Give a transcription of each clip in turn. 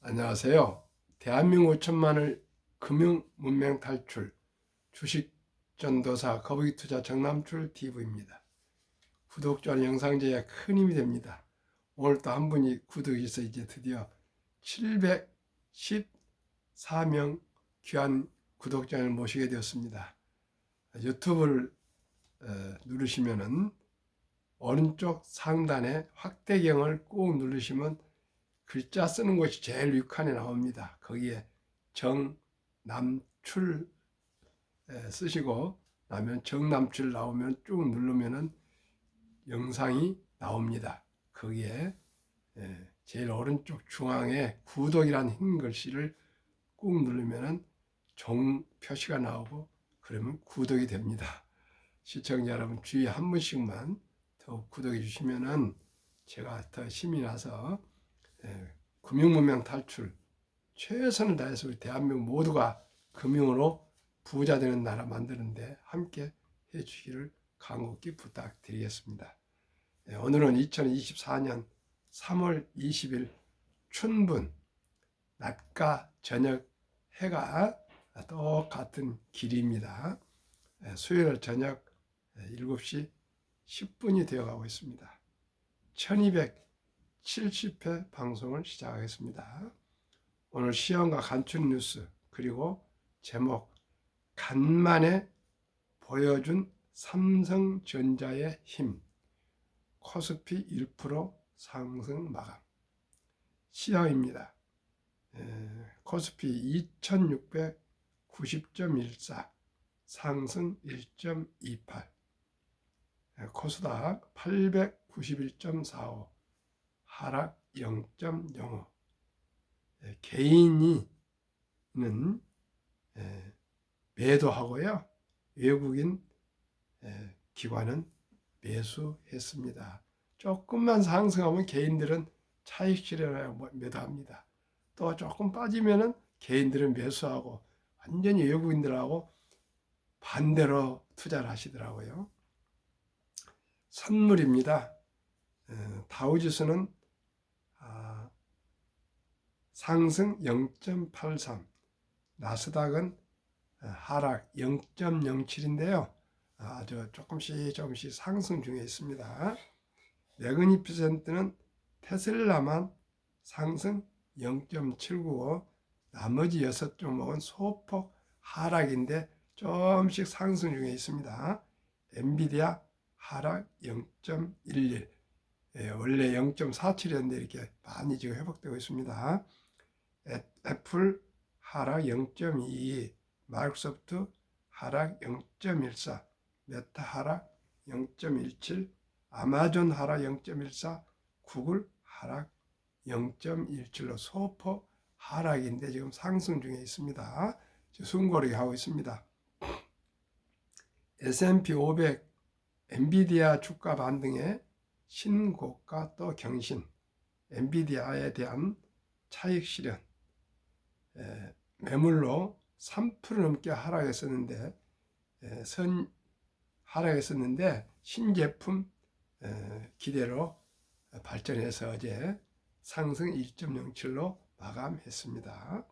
안녕하세요. 대한민국 5천만을 금융 문명 탈출 주식 전도사 거북이 투자 정남출 TV입니다. 구독자는 영상 제작에 큰 힘이 됩니다. 오늘 또 한 분이 구독해서 이제 드디어 714명 귀한 구독자를 모시게 되었습니다. 유튜브를 누르시면은 오른쪽 상단에 확대경을 꾹 누르시면 글자 쓰는 곳이 제일 위칸에 나옵니다. 거기에 정남출 쓰시고 나면 정남출 나오면 쭉 누르면은 영상이 나옵니다. 거기에 제일 오른쪽 중앙에 구독이라는 흰 글씨를 꾹 누르면은 종 표시가 나오고 그러면 구독이 됩니다. 시청자 여러분 주위에 한 분씩만 더욱 구독해 주시면은 제가 더 힘이 나서 금융문명 탈출 최선을 다해서 우리 대한민국 모두가 금융으로 부자 되는 나라 만드는데 함께 해주시기를 간곡히 부탁드리겠습니다. 오늘은 2024년 3월 20일 춘분 낮과 저녁 해가 똑같은 길입니다. 수요일 저녁 7시 10분이 되어가고 있습니다. 1270회 방송을 시작하겠습니다. 오늘 시황과 간추린 뉴스 그리고 제목 간만에 보여준 삼성전자의 힘 코스피 1% 상승 마감 시황입니다. 코스피 2690.14 상승 1.28 코스닥 891.45 하락 0.05 개인이 는 매도하고요. 외국인 기관은 매수했습니다. 조금만 상승하면 개인들은 차익 실현하여 매도합니다. 또 조금 빠지면은 개인들은 매수하고 완전히 외국인들하고 반대로 투자를 하시더라고요. 선물입니다. 다우지수는 상승 0.83, 나스닥은 하락 0.07인데요. 아주 조금씩 상승 중에 있습니다. 매그니피센트는 테슬라만 상승 0.795, 나머지 6종목은 소폭 하락인데 조금씩 상승 중에 있습니다. 엔비디아 하락 0.11, 원래 0.47이었는데 이렇게 많이 지금 회복되고 있습니다. 애플 하락 0.22, 마이크로소프트 하락 0.14, 메타 하락 0.17, 아마존 하락 0.14, 구글 하락 0.17로 소폭 하락인데 지금 상승 중에 있습니다. 숨고르기 하고 있습니다. S&P 500 엔비디아 주가 반등에 신고가 또 경신, 엔비디아에 대한 차익 실현, 매물로 3% 넘게 하락했었는데 신제품 기대로 발전해서 어제 상승 1.07로 마감했습니다.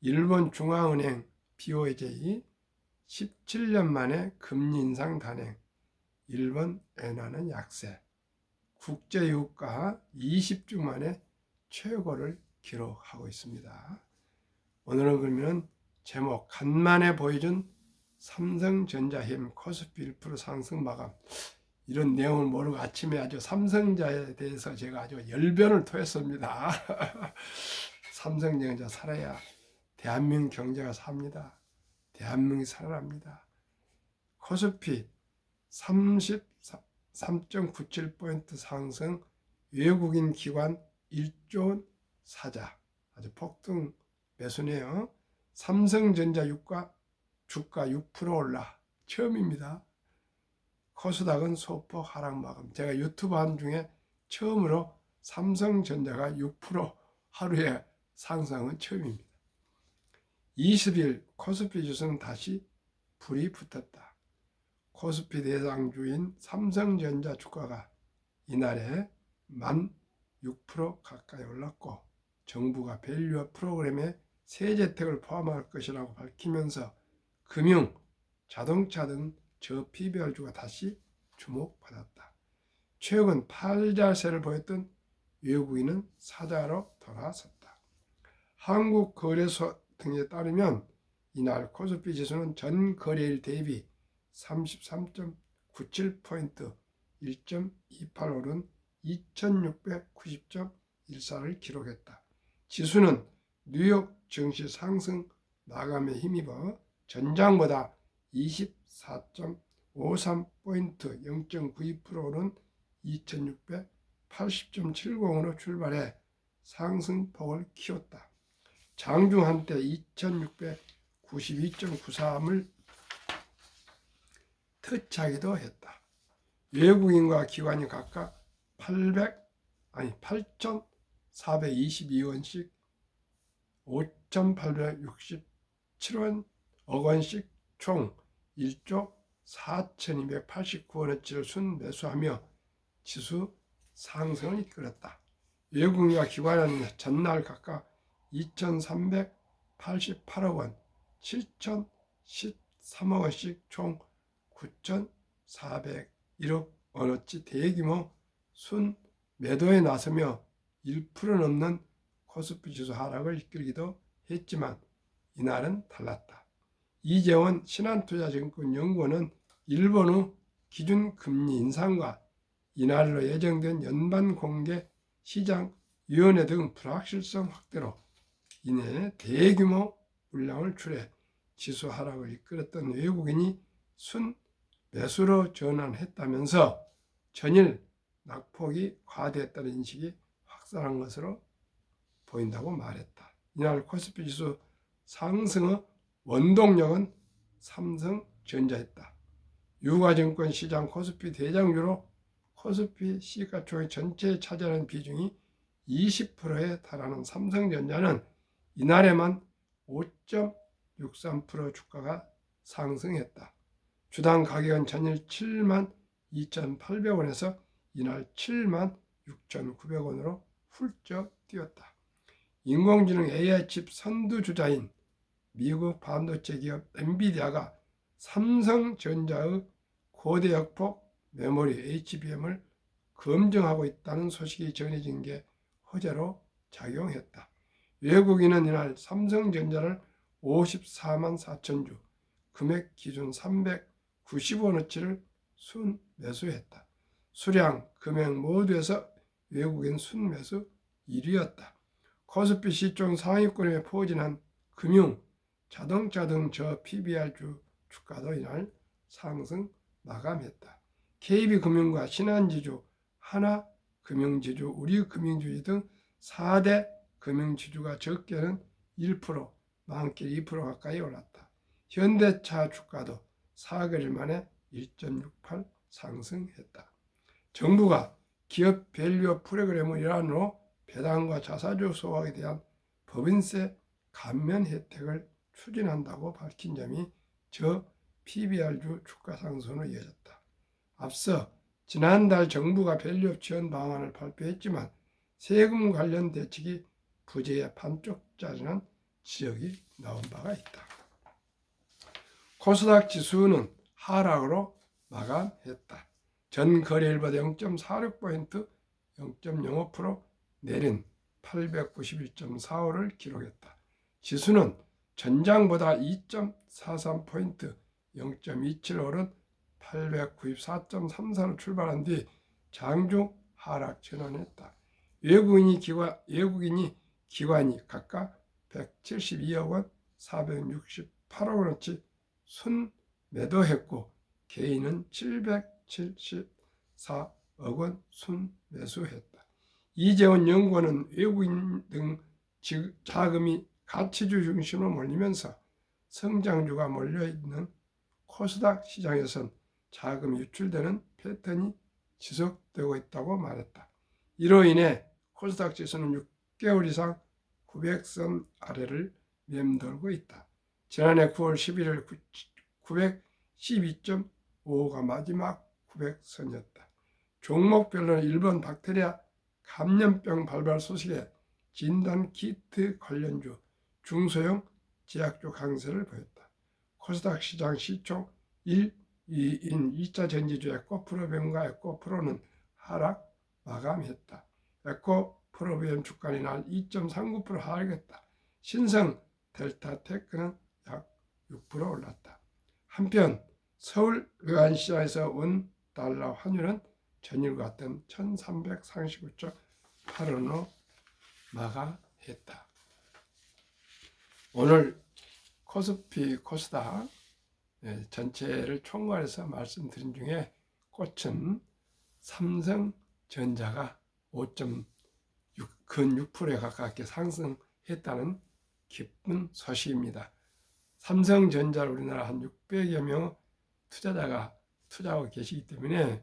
일본 중앙은행 BOJ 17년 만에 금리 인상 단행, 일본 엔화는 약세, 국제유가 20주 만에 최고를 기록하고 있습니다. 오늘은 그러면 제목 간만에 보여준 삼성전자 힘 코스피 1% 상승 마감, 이런 내용을 모르고 아침에 아주 삼성전자에 대해서 제가 아주 열변을 토했습니다. 삼성전자 살아야 대한민국 경제가 삽니다. 대한민국이 살아납니다. 코스피 33.97포인트 상승, 외국인 기관 1조 사자, 아주 폭등 매수네요. 삼성전자 주가 6% 올라 처음입니다. 코스닥은 소폭 하락 마감. 제가 유튜브 한 중에 처음으로 삼성전자가 6% 하루에 상승은 처음입니다. 20일 코스피 지수는 다시 불이 붙었다. 코스피 대장주인 삼성전자 주가가 이날에 6% 가까이 올랐고 정부가 밸류업 프로그램에 세제택을 포함할 것이라고 밝히면서 금융, 자동차 등 저PBR주가 다시 주목받았다. 최근 팔자세를 보였던 외국인은 사자로 돌아섰다. 한국거래소 등에 따르면 이날 코스피 지수는 전 거래일 대비 33.97포인트 1.28 오른 2690.14를 기록했다. 지수는 뉴욕 증시 상승 마감에 힘입어 전장보다 24.53포인트 0.92% 오른 2680.70으로 출발해 상승폭을 키웠다. 장중 한때 2692.93을 터치하기도 했다. 외국인과 기관이 각각 8,422원씩 5,867억 원씩 총 1조 4,289원어치를 순매수하며 지수 상승을 이끌었다. 외국인과 기관은 전날 각각 2,388억 원, 7,013억 원씩 총 9,401억 원어치 대규모 순매도에 나서며 1% 넘는 코스피 지수 하락을 이끌기도 했지만 이날은 달랐다. 이재원 신한투자증권연구원은 일본 후 기준금리 인상과 이날로 예정된 연방공개 시장위원회 등 불확실성 확대로 인해 대규모 물량을 출해 지수 하락을 이끌었던 외국인이 순매수로 전환했다면서 전일 낙폭이 과대했다는 인식이 확산한 것으로 보인다고 말했다. 이날 코스피 지수 상승의 원동력은 삼성전자였다. 유가증권 시장 코스피 대장주로 코스피 시가총액 전체에 차지하는 비중이 20%에 달하는 삼성전자는 이날에만 5.63% 주가가 상승했다. 주당 가격은 전일 72,800원에서 이날 76,900원으로 훌쩍 뛰었다. 인공지능 AI 칩 선두주자인 미국 반도체 기업 엔비디아가 삼성전자의 고대역폭 메모리 HBM을 검증하고 있다는 소식이 전해진 게 호재로 작용했다. 외국인은 이날 삼성전자를 54만 4천주, 금액 기준 390원어치를 순매수했다. 수량, 금액 모두에서 외국인 순매수 1위였다. 코스피 시총 상위권에 포진한 금융, 자동차 등 저PBR주 주가도 이날 상승 마감했다. KB금융과 신한지주, 하나금융지주, 우리금융지주 등 4대 금융지주가 적게는 1%, 많게는 2% 가까이 올랐다. 현대차 주가도 4개월 만에 1.68 상승했다. 정부가 기업 밸류업 프로그램의 일환으로 배당과 자사주 소각에 대한 법인세 감면 혜택을 추진한다고 밝힌 점이 저PBR주 주가 상승으로 이어졌다. 앞서 지난달 정부가 밸류업 지원 방안을 발표했지만 세금 관련 대책이 부재해 반쪽짜리는 지적이 나온 바가 있다. 코스닥 지수는 하락으로 마감했다. 전 거래일보다 0.46포인트 0.05% 내린 891.45를 기록했다. 지수는 전장보다 2.43포인트 0.27 오른 894.34로 출발한 뒤 장중 하락 전환했다. 외국인이 기관이 각각 172억 원, 468억 원어치 순매도했고 개인은 774억 원 순매수했다. 이재원 연구원은 외국인 등 자금이 가치주 중심으로 몰리면서 성장주가 몰려있는 코스닥 시장에선 자금이 유출되는 패턴이 지속되고 있다고 말했다. 이로 인해 코스닥 지수는 6개월 이상 900선 아래를 맴돌고 있다. 지난해 9월 11일 912.55가 마지막 900선이었다. 종목별로는 일본 박테리아 감염병 발발 소식에 진단 키트 관련주 중소형 제약주 강세를 보였다. 코스닥 시장 시총 1, 2인 2차 전지주 에코프로비움과 에코프로는 하락 마감했다. 에코프로비움 주가는 날 2.39% 하락했다. 신성 델타테크는 약 6% 올랐다. 한편 서울 외환시장에서 원 달러 환율은 전일과 같은 1339.8원으로 마감했다. 오늘 코스피 코스닥 전체를 총괄해서 말씀드린 중에 꽃은 삼성전자가 5.6%에 가깝게 상승했다는 기쁜 소식입니다. 삼성전자를 우리나라 한 600여 명 투자자가 투자하고 계시기 때문에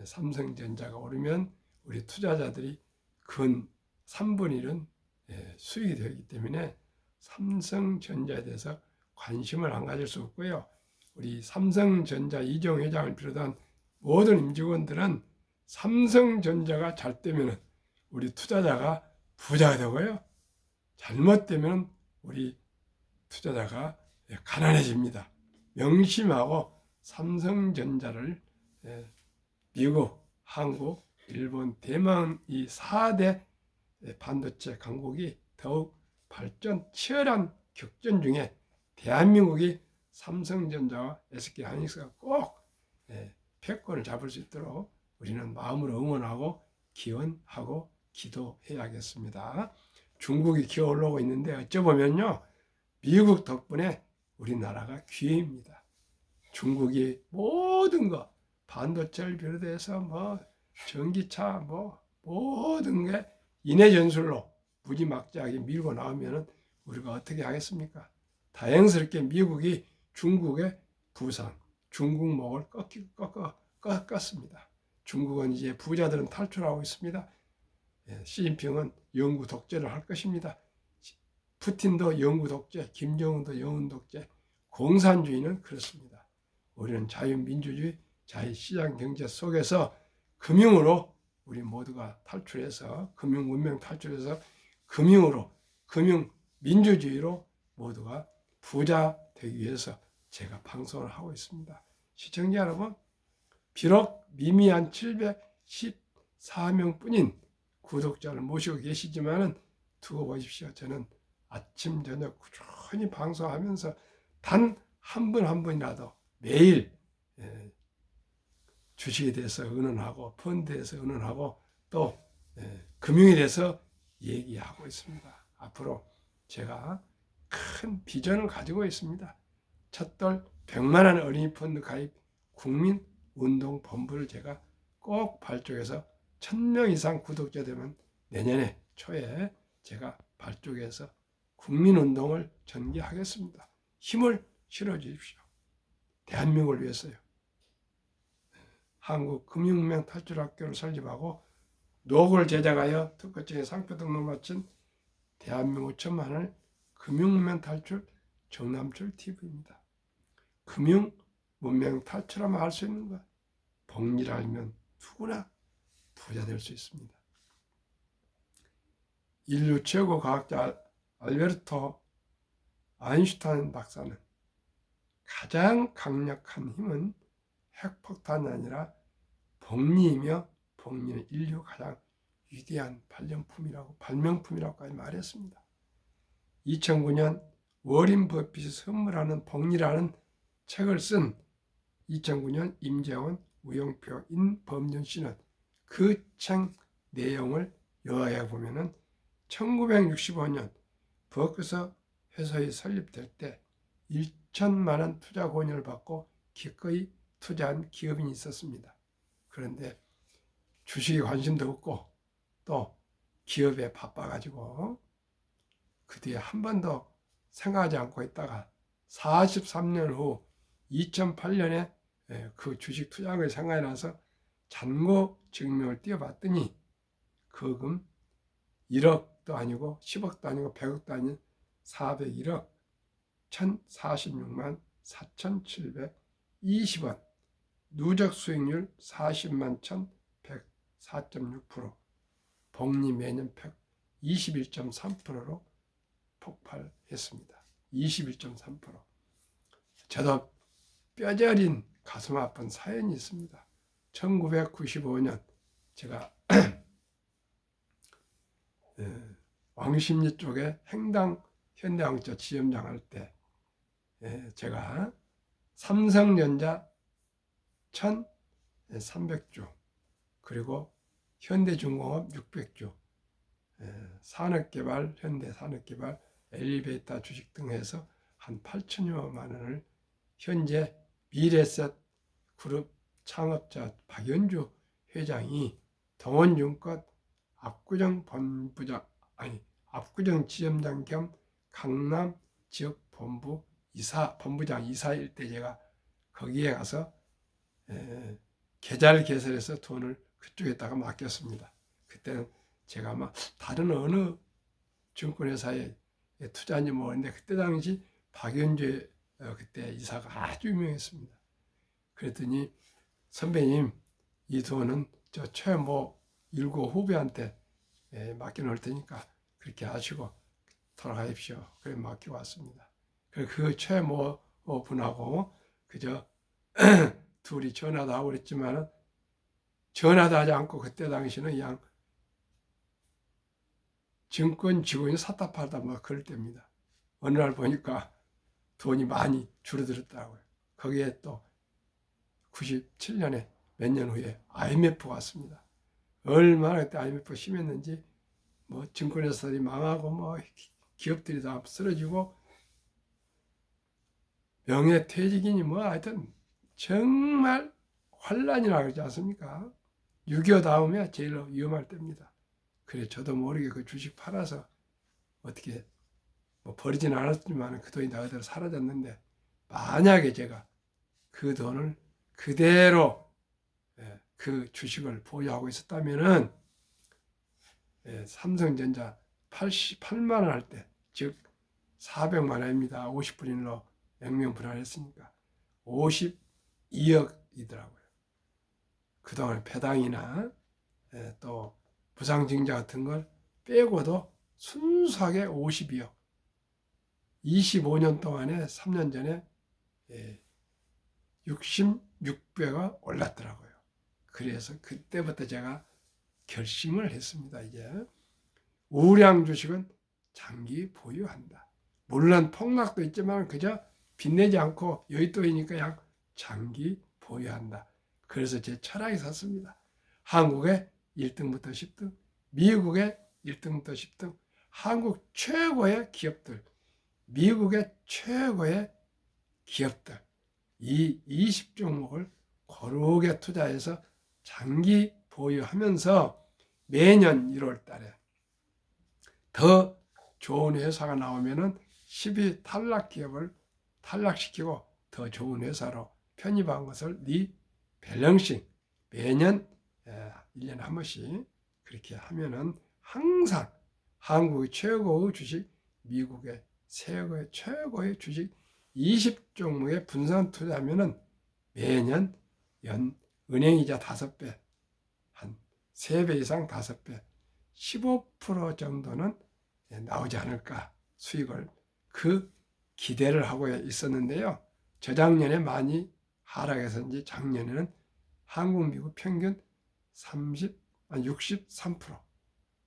삼성전자가 오르면 우리 투자자들이 근 3분의 1은 수익이 되기 때문에 삼성전자에 대해서 관심을 안 가질 수 없고요. 우리 삼성전자 이종 회장을 비롯한 모든 임직원들은 삼성전자가 잘 되면 우리 투자자가 부자가 되고요. 잘못되면 우리 투자자가 가난해집니다. 명심하고 삼성전자를 미국, 한국, 일본, 대만 이 4대 반도체 강국이 더욱 발전 치열한 격전 중에 대한민국이 삼성전자와 SK하이닉스가 꼭 패권을 잡을 수 있도록 우리는 마음으로 응원하고 기원하고 기도해야겠습니다. 중국이 기어 올라오고 있는데 어쩌보면요, 미국 덕분에 우리나라가 기회입니다. 중국이 모든 거 반도체를 비롯해서 뭐 전기차 뭐 모든 게 인해 전술로 무지막지하게 밀고 나오면은 우리가 어떻게 하겠습니까? 다행스럽게 미국이 중국의 부상, 중국 목을 꺾었습니다. 중국은 이제 부자들은 탈출하고 있습니다. 시진핑은 영구 독재를 할 것입니다. 푸틴도 영구 독재, 김정은도 영구 독재, 공산주의는 그렇습니다. 우리는 자유민주주의, 자유시장 경제 속에서 금융으로 우리 모두가 탈출해서 금융 문명 탈출해서 금융으로 금융 민주주의로 모두가 부자 되기 위해서 제가 방송을 하고 있습니다. 시청자 여러분, 비록 미미한 714명뿐인 구독자를 모시고 계시지만은 두고 보십시오. 저는 아침 저녁 꾸준히 방송하면서 단 한 분 한 분이라도 매일 주식에 대해서 의논하고 펀드에 대해서 의논하고 또 금융에 대해서 얘기하고 있습니다. 앞으로 제가 큰 비전을 가지고 있습니다. 첫돌 100만 원 어린이 펀드 가입 국민운동본부를 제가 꼭 발족해서 1000명 이상 구독자 되면 내년에 초에 제가 발족해서 국민운동을 전개하겠습니다. 힘을 실어주십시오. 대한민국을 위해서요. 한국금융문명 탈출학교를 설립하고 노고를 제작하여 특허청에 상표 등록을 마친 대한민국 천만을 금융문명 탈출 정남출 TV입니다. 금융문명 탈출하면 할 수 있는 것, 복리를 알면 누구나 부자 될 수 있습니다. 인류 최고 과학자 알베르토 아인슈타인 박사는 가장 강력한 힘은 핵폭탄이 아니라 복리이며 복리는 인류 가장 위대한 발명품이라고까지 말했습니다. 2009년 워린 버핏이 선물하는 복리라는 책을 쓴 2009년 임재원, 우영표, 인범준 씨는 그 책 내용을 요약해 보면은 1965년 버크셔 회사에 설립될 때 1천만 원 투자 권유를 받고 기꺼이 투자한 기업인이 있었습니다. 그런데 주식에 관심도 없고 또 기업에 바빠가지고 그 뒤에 한 번도 생각하지 않고 있다가 43년 후 2008년에 그 주식 투자한 걸 생각이 나서 잔고 증명을 띄워봤더니 거금 1억도 아니고 10억도 아니고 100억도 아닌 401억 1046만 4,720원, 누적 수익률 40만 1,104.6%, 복리 매년 21.3%로 폭발했습니다. 21.3%. 저도 뼈저린 가슴 아픈 사연이 있습니다. 1995년 제가 왕십리 쪽에 행당 현대왕자 지점장 할 때 제가 삼성전자 1,300주 그리고 현대중공업 600주 산업개발, 현대산업개발, 엘리베이터 주식 등 해서 한 8천여만 원을 현재 미래셋 그룹 창업자 박연주 회장이 동원증권 압구정 지점장 겸 강남 지역 본부장 이사일 때 제가 거기에 가서 계좌를 개설해서 돈을 그쪽에다가 맡겼습니다. 그때는 제가 막 다른 어느 증권회사에 투자한지 모르는데 그때 당시 박연주 그때 이사가 아주 유명했습니다. 그랬더니 선배님 이 돈은 저 최모 일고 후배한테 맡겨놓을 테니까 그렇게 하시고 돌아가십시오. 그래 맡기고 왔습니다. 그 최모 분하고 그저 둘이 전화도 하고 그랬지만 전화도 하지 않고 그때 당시는 그냥 증권 직원이 샀다 팔다 막 그럴 때입니다. 어느 날 보니까 돈이 많이 줄어들었더라고요. 거기에 또 97년에 몇 년 후에 IMF가 왔습니다. 얼마나 그때 IMF가 심했는지 뭐 증권회사들이 망하고 뭐 기업들이 다 쓰러지고 명예퇴직이니 뭐 하여튼 정말 환란이라 그러지 않습니까? 6.25 다음에 제일 위험할 때입니다. 그래 저도 모르게 그 주식 팔아서 어떻게 뭐 버리지는 않았지만 그 돈이 다 그대로 사라졌는데 만약에 제가 그 돈을 그대로 그 주식을 보유하고 있었다면은 삼성전자 88만 원 할 때, 즉 400만 원입니다. 50분일로 액면분할했으니까 52억이더라고요. 그동안 배당이나 또 부상증자 같은 걸 빼고도 순수하게 52억. 25년 동안에 3년 전에 66배가 올랐더라고요. 그래서 그때부터 제가 결심을 했습니다. 이제 우량 주식은 장기 보유한다. 물론 폭락도 있지만 그저 빚내지 않고 여윳돈이니까 그냥 장기 보유한다. 그래서 제 철학이 섰습니다. 한국의 1등부터 10등, 미국의 1등부터 10등, 한국 최고의 기업들, 미국의 최고의 기업들, 이 20종목을 고르게 투자해서 장기 보유하면서 매년 1월 달에 더 좋은 회사가 나오면은 10위 탈락 기업을 탈락시키고 더 좋은 회사로 편입한 것을 리밸런싱 매년 1년에 한 번씩 그렇게 하면은 항상 한국의 최고의 주식, 미국의 최고의 주식 20종목에 분산 투자하면은 매년 은행이자 5배, 한 3배 이상 5배, 15% 정도는 나오지 않을까 수익을 그 기대를 하고 있었는데요. 저작년에 많이 하락해서인지 작년에는 한국, 미국 평균 63%,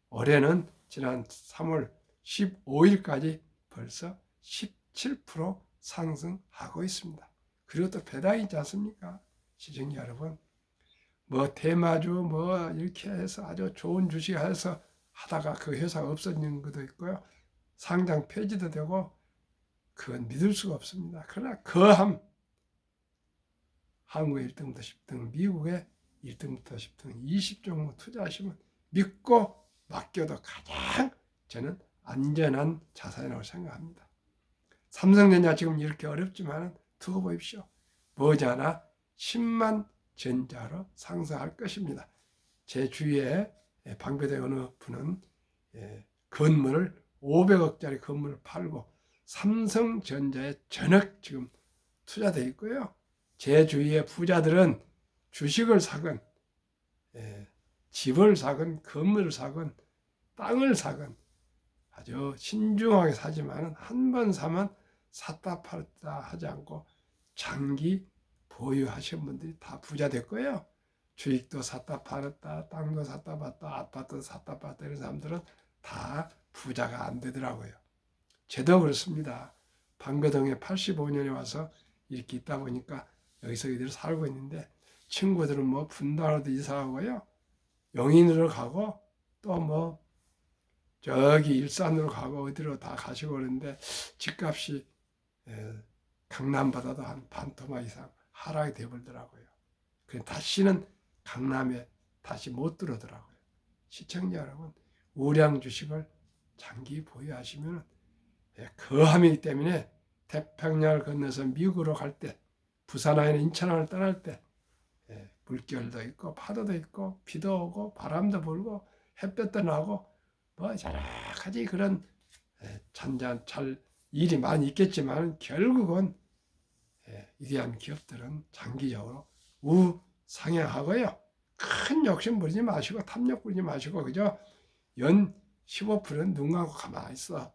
올해는 지난 3월 15일까지 벌써 17% 상승하고 있습니다. 그리고 또 배당이 있지 않습니까? 시청자 여러분, 뭐 대마주 뭐 이렇게 해서 아주 좋은 주식 해서 하다가 그 회사가 없어지는 것도 있고요. 상장 폐지도 되고 그건 믿을 수가 없습니다. 그러나 거함 한국의 1등부터 10등, 미국의 1등부터 10등 20종목 투자하시면 믿고 맡겨도 가장 저는 안전한 자산이라고 생각합니다. 삼성전자 지금 이렇게 어렵지만 두고 보십시오. 머지않아 10만 전자로 상승할 것입니다. 제 주위에 방배대 어느 분은 건물을 500억짜리 건물을 팔고 삼성전자에 전액 지금 투자되어 있고요. 제 주위의 부자들은 주식을 사건, 집을 사건, 건물을 사건, 땅을 사건 아주 신중하게 사지만은 한 번 사면 샀다 팔았다 하지 않고 장기 보유하신 분들이 다 부자 될 거예요. 주식도 샀다 팔았다, 땅도 샀다 팔았다, 아파트도 샀다 팔았다 이런 사람들은 다 부자가 안 되더라고요. 저도 그렇습니다. 방거동에 85년에 와서 이렇게 있다 보니까 여기서 이대로 살고 있는데 친구들은 뭐 분당으로도 이사하고요. 용인으로 가고 또 뭐 저기 일산으로 가고 어디로 다 가시고 그러는데 집값이 강남보다도 한 반토막 이상 하락이 되버리더라고요. 그래서 다시는 강남에 다시 못 들어오더라고요. 시청자 여러분, 우량 주식을 장기 보유하시면 거함이기 때문에 태평양을 건너서 미국으로 갈 때, 부산 아니면 인천을 떠날 때 물결도 있고 파도도 있고 비도 오고 바람도 불고 햇볕도 나고 뭐 여러 가지 그런 잘 일이 많이 있겠지만 결국은 위대한 기업들은 장기적으로 우상향하고요. 큰 욕심 부리지 마시고 탐욕 부리지 마시고 그저 연 15%는 눈 감고 가만히 있어.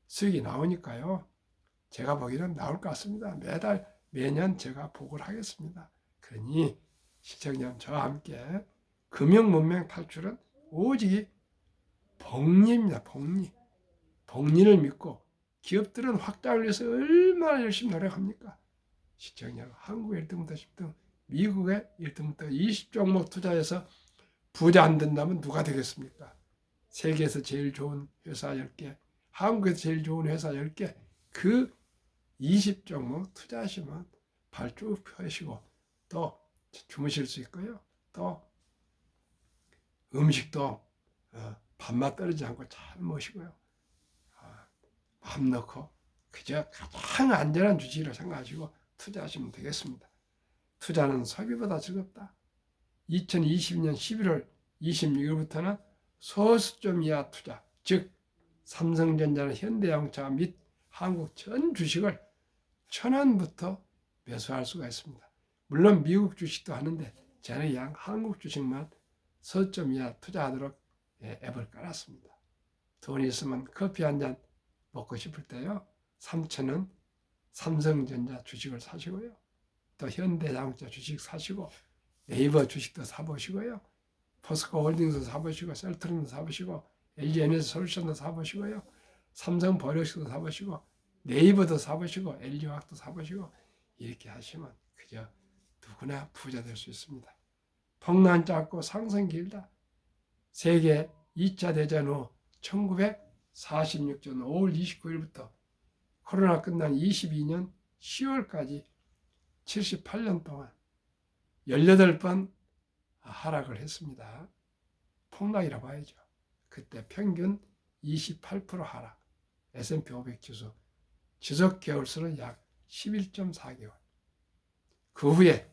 수익이 나오니까요. 제가 보기에는 나올 것 같습니다. 매년 제가 보고를 하겠습니다. 그러니 시청자 저와 함께 금융문맹 탈출은 오직 복리입니다. 복리. 복리를 믿고 기업들은 확장을 위해서 얼마나 열심히 노력합니까? 시청자 한국의 1등부터 10등, 미국의 1등부터 20종목 투자해서 부자 안 된다면 누가 되겠습니까? 세계에서 제일 좋은 회사 10개, 한국에서 제일 좋은 회사 10개, 그 20종목 투자하시면 발 쭉 펴시고 또 주무실 수 있고요. 또 음식도 밥맛 떨어지지 않고 잘 먹으시고요. 마음 넣고 그저 가장 안전한 주식이라고 생각하시고 투자하시면 되겠습니다. 투자는 소비보다 즐겁다. 2020년 11월 26일부터는 소수점 이하 투자, 즉 삼성전자나 현대자동차 및 한국 전 주식을 1,000원부터 매수할 수가 있습니다. 물론 미국 주식도 하는데 저는 그냥 한국 주식만 소수점 이하 투자하도록 앱을 깔았습니다. 돈이 있으면 커피 한 잔 먹고 싶을 때요. 3,000원 삼성전자 주식을 사시고요. 또 현대자동차 주식 사시고 네이버 주식도 사보시고요. 포스코 홀딩도 사보시고 셀트론도 사보시고 LG에너지솔루션도 사보시고요. 삼성 보력식도 사보시고 네이버도 사보시고 LG화학도 사보시고 이렇게 하시면 그저 누구나 부자 될 수 있습니다. 폭난 짧고 상승 길다. 세계 2차 대전 후 1946년 5월 29일부터 코로나 끝난 22년 10월까지 78년 동안 18번 하락을 했습니다. 폭락이라고 봐야죠. 그때 평균 28% 하락, S&P 500 지수, 지속 개월수는 약 11.4개월. 그 후에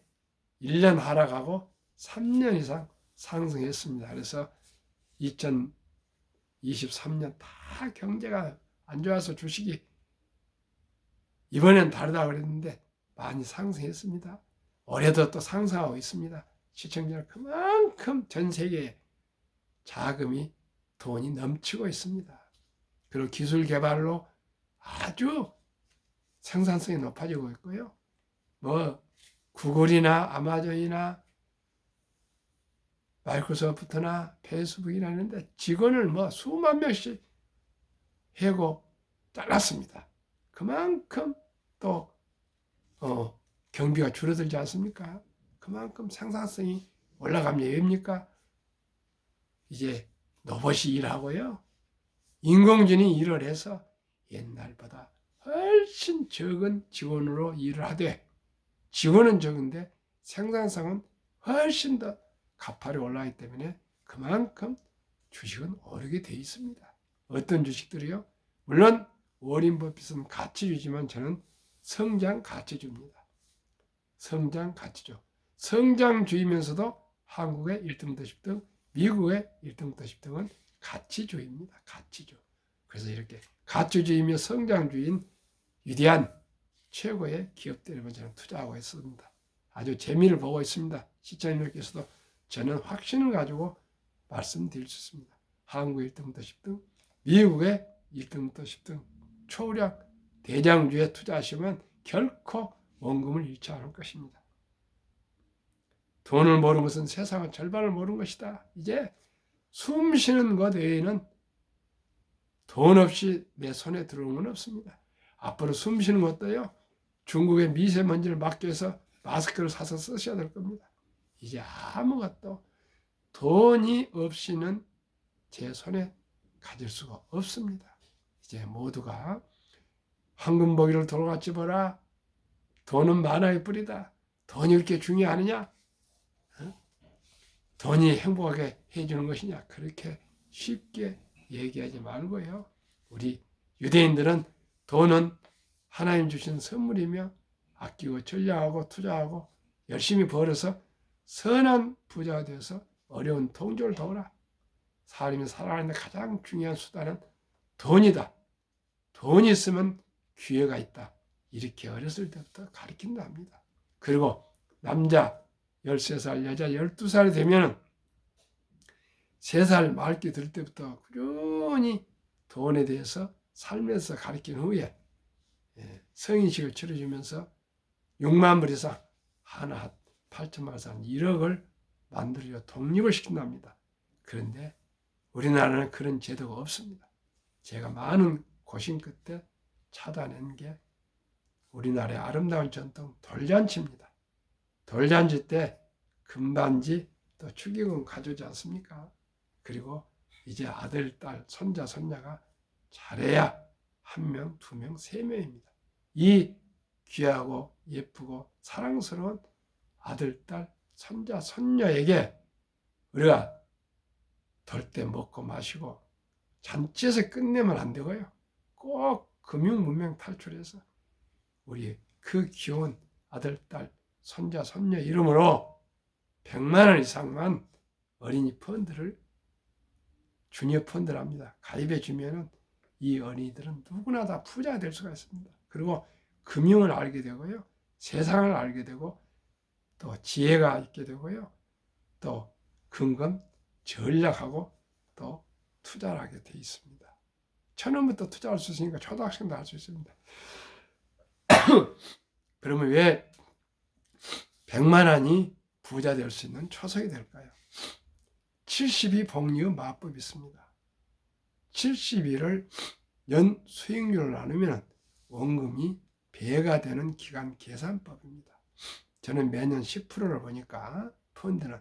1년 하락하고 3년 이상 상승했습니다. 그래서 2023년 다 경제가 안 좋아서 주식이 이번엔 다르다고 그랬는데 많이 상승했습니다. 올해도 또 상승하고 있습니다. 시청자 그만큼 전 세계에 자금이 돈이 넘치고 있습니다. 그리고 기술 개발로 아주 생산성이 높아지고 있고요. 뭐 구글이나 아마존이나 마이크로소프트나 페이스북이나 하는데 직원을 뭐 수만 명씩 해고 잘랐습니다. 그만큼 또 경비가 줄어들지 않습니까? 그만큼 생산성이 올라가면 왜입니까? 이제 로봇이 일하고요. 인공지능이 일을 해서 옛날보다 훨씬 적은 직원으로 일을 하되 직원은 적은데 생산성은 훨씬 더 가파르게 올라가기 때문에 그만큼 주식은 오르게 돼 있습니다. 어떤 주식들이요? 물론 워린 버핏은 가치주지만 저는 성장 가치주입니다. 성장 가치주. 성장주이면서도 한국의 1등부터 10등, 미국의 1등부터 10등은 가치주입니다. 가치주. 그래서 이렇게 가치주이며 성장주인 위대한 최고의 기업들에 저는 투자하고 있습니다. 아주 재미를 보고 있습니다. 시청자님께서도 저는 확신을 가지고 말씀드릴 수 있습니다. 한국 1등부터 10등, 미국의 1등부터 10등 초우량 대장주에 투자하시면 결코 원금을 잃지 않을 것입니다. 돈을 모르는 것은 세상의 절반을 모르는 것이다. 이제 숨 쉬는 것 외에는 돈 없이 내 손에 들어오는 건 없습니다. 앞으로 숨 쉬는 것도요, 중국의 미세먼지를 막기 위해서 마스크를 사서 쓰셔야 될 겁니다. 이제 아무것도 돈이 없이는 제 손에 가질 수가 없습니다. 이제 모두가 황금보기를 돌같이 보라. 돈은 만화의 뿌리다. 돈이 그렇게 중요하느냐? 돈이 행복하게 해주는 것이냐? 그렇게 쉽게 얘기하지 말고요. 우리 유대인들은 돈은 하나님 주신 선물이며 아끼고 전략하고 투자하고 열심히 벌어서 선한 부자가 되어서 어려운 동족을 도우라. 사람이 살아가는 데 가장 중요한 수단은 돈이다. 돈이 있으면 기회가 있다. 이렇게 어렸을 때부터 가르친다 합니다. 그리고 남자 13살, 여자 12살이 되면 3살 말기 들 때부터 꾸준히 돈에 대해서 삶에서 가르친 후에 성인식을 치러주면서 6만 불 이상 하나 8천만 원 1억을 만들려 독립을 시킨답니다. 그런데 우리나라는 그런 제도가 없습니다. 제가 많은 고심 끝에 찾아낸 게 우리나라의 아름다운 전통 돌잔치입니다. 돌잔치 때 금반지 또 축의금 가져오지 않습니까? 그리고 이제 아들, 딸, 손자, 손녀가 잘해야 1명, 2명, 3명입니다. 이 귀하고 예쁘고 사랑스러운 아들, 딸, 손자, 손녀에게 우리가 덜 때 먹고 마시고 잔치에서 끝내면 안 되고요. 꼭 금융 문명 탈출해서 우리 그 귀여운 아들, 딸, 손자, 손녀 이름으로 100만 원 이상만 어린이 펀드를 주니어 펀드랍니다. 가입해 주면은 이 어린이들은 누구나 다 부자가 될 수가 있습니다. 그리고 금융을 알게 되고요. 세상을 알게 되고 또 지혜가 있게 되고요. 또 근검 전략하고 또 투자를 하게 돼 있습니다. 1,000원부터 투자할 수 있으니까 초등학생도 할 수 있습니다. 그러면 왜 100만 원이 부자 될 수 있는 초석이 될까요? 70이 복리의 마법이 있습니다. 70일을 연 수익률을 나누면 원금이 배가 되는 기간 계산법입니다. 저는 매년 10%를 보니까 펀드는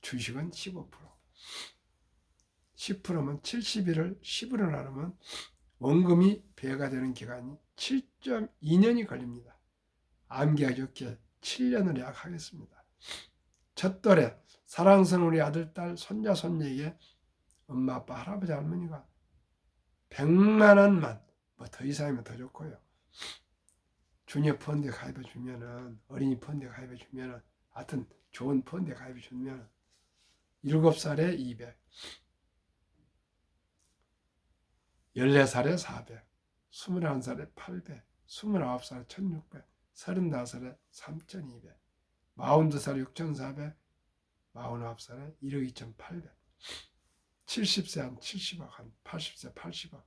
주식은 15%. 10%면 70일을 10으로 나누면 원금이 배가 되는 기간이 7.2년이 걸립니다. 암기가 좋게 7년을 약하겠습니다. 첫돌에 사랑스러운 우리 아들, 딸, 손자, 손녀에게 엄마, 아빠, 할아버지, 할머니가 100만 원만 뭐 더 이상이면 더 좋고요. 주니어 펀드에 가입해 주면은 어린이 펀드에 가입해 주면은 하여튼 좋은 펀드에 가입해 주면 7살에 200, 14살에 400, 21살에 800, 29살에 1600, 35살에 3200, 42살에 6400, 49살에 1억 2800, 70세 한 70억, 한 80세 80억,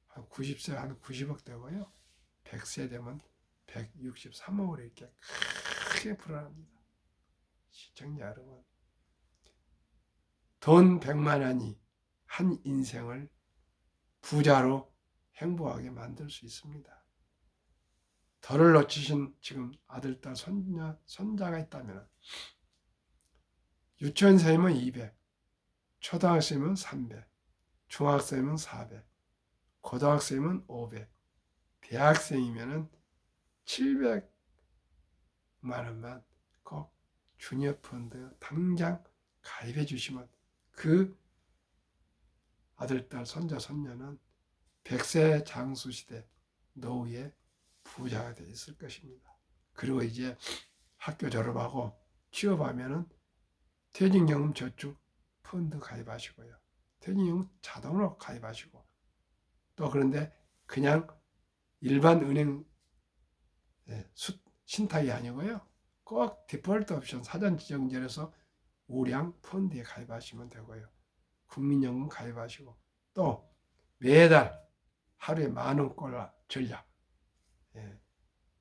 한 90세 한 90억 되고요. 100세 되면 163억으로 이렇게 크게 불어납니다. 시청자 여러분, 돈 100만 원이 한 인생을 부자로 행복하게 만들 수 있습니다. 덜을 놓치신 지금 아들, 딸, 손녀, 손자가 있다면 유치원생이면 200, 초등학생이면 300, 중학생이면 400, 고등학생이면 500, 대학생이면 700만 원만 꼭 주니어 펀드 당장 가입해 주시면 그 아들, 딸, 손자, 손녀는 100세 장수시대 노후에 부자가 되어 있을 것입니다. 그리고 이제 학교 졸업하고 취업하면은 퇴직연금 저축 펀드 가입하시고요. 퇴직연금 자동으로 가입하시고 또 그런데 그냥 일반 은행 신탁이 아니고요. 꼭 디폴트 옵션 사전 지정제에서 우량 펀드에 가입하시면 되고요. 국민연금 가입하시고 또 매달 하루에 10,000꼴 전략. 예,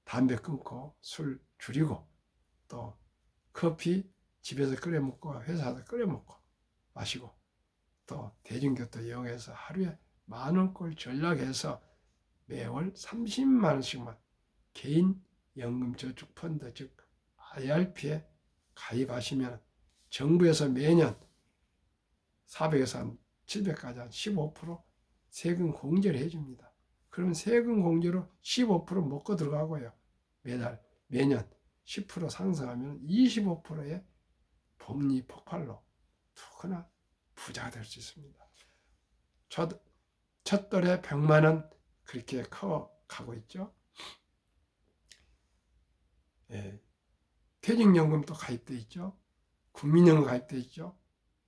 담배 끊고 술 줄이고 또 커피 집에서 끓여 먹고 회사에서 끓여 먹고 마시고 또 대중교통 이용해서 하루에 10,000꼴 전략해서 매월 30만 원씩만 개인 연금저축펀드 즉 IRP에 가입하시면 정부에서 매년 400에서 한 700까지 한 15% 세금 공제를 해줍니다. 그러면 세금 공제로 15% 먹고 들어가고요. 매년 10% 상승하면 25%의 복리 폭발로 누구나 부자가 될 수 있습니다. 첫 달에 100만 원 그렇게 커가고 있죠. 예, 퇴직연금도 가입돼 있죠. 국민연금 가입돼 있죠.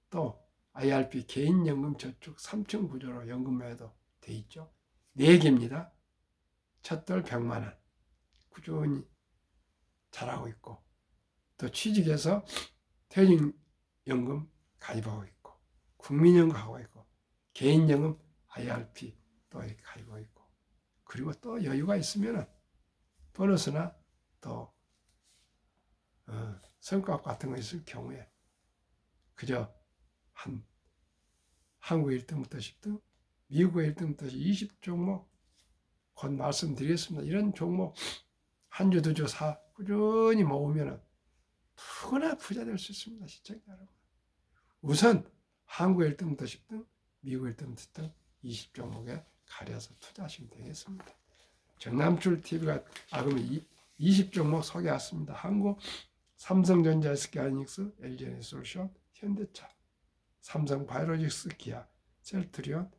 또 IRP 개인연금 저축 3층 구조로 연금매도 돼 있죠. 4개입니다. 첫 달 100만 원 꾸준히 잘하고 있고 또 취직해서 퇴직연금 가입하고 있고 국민연금 하고 있고 개인연금 IRP 또 이렇게 가입하고 있고 그리고 또 여유가 있으면 보너스나 또 성과 같은 거 있을 경우에 그저 한국 1등부터 10등, 미국 1등부터 20종목 곧 말씀드리겠습니다. 이런 종목 한 주, 두 주, 꾸준히 모으면 누구나 부자 될 수 있습니다. 시청자 여러분. 우선 한국 1등부터 10등, 미국 1등부터 10등 20종목에 가려서 투자하시면 되겠습니다. 정남출 TV가 그러면 20종목 소개했습니다. 한국 삼성전자, SK하이닉스, LG에너지솔루션, 현대차, 삼성바이오로직스, 기아, 셀트리온,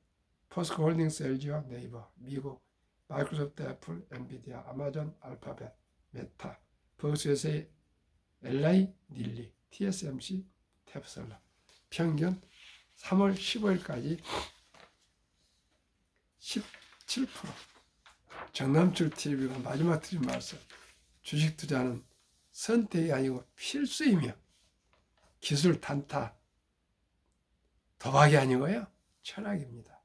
포스코홀딩스, LG와 네이버, 미국 마이크로소프트, 애플, 엔비디아, 아마존, 알파벳, 메타, 버스에서의 LI, 닐리, TSMC, 탭슬러. 평균 3월 15일까지 17%. 정남출 TV가 마지막 드린 말씀. 주식 투자는 선택이 아니고 필수이며 기술 단타, 도박이 아니고요. 철학입니다.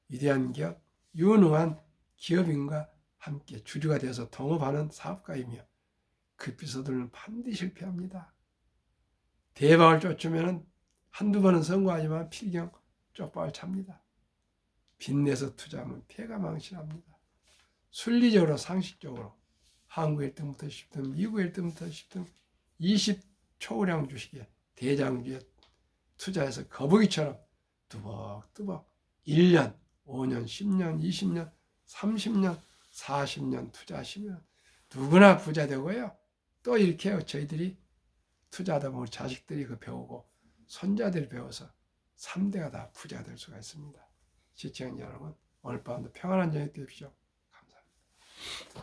위대한 기업, 유능한 기업인과 함께 주주가 되어서 동업하는 사업가이며 급비서들은 반드시 실패합니다. 대박을 쫓으면 한두 번은 성공하지만 필경 쪽박을 찹니다. 빚내서 투자하면 폐가 망신합니다. 순리적으로 상식적으로 한국 1등부터 10등, 미국 1등부터 10등 20 초고령 주식에 대장주에 투자해서 거북이처럼 뚜벅뚜벅 1년, 5년, 10년, 20년, 30년, 40년 투자하시면 누구나 부자 되고요. 또 이렇게 저희들이 투자하다 보면 자식들이 그 배우고 손자들이 배워서 3대가 다 부자가 될 수가 있습니다. 시청자 여러분, 오늘 밤도 평안한 저녁 되십시오. 감사합니다.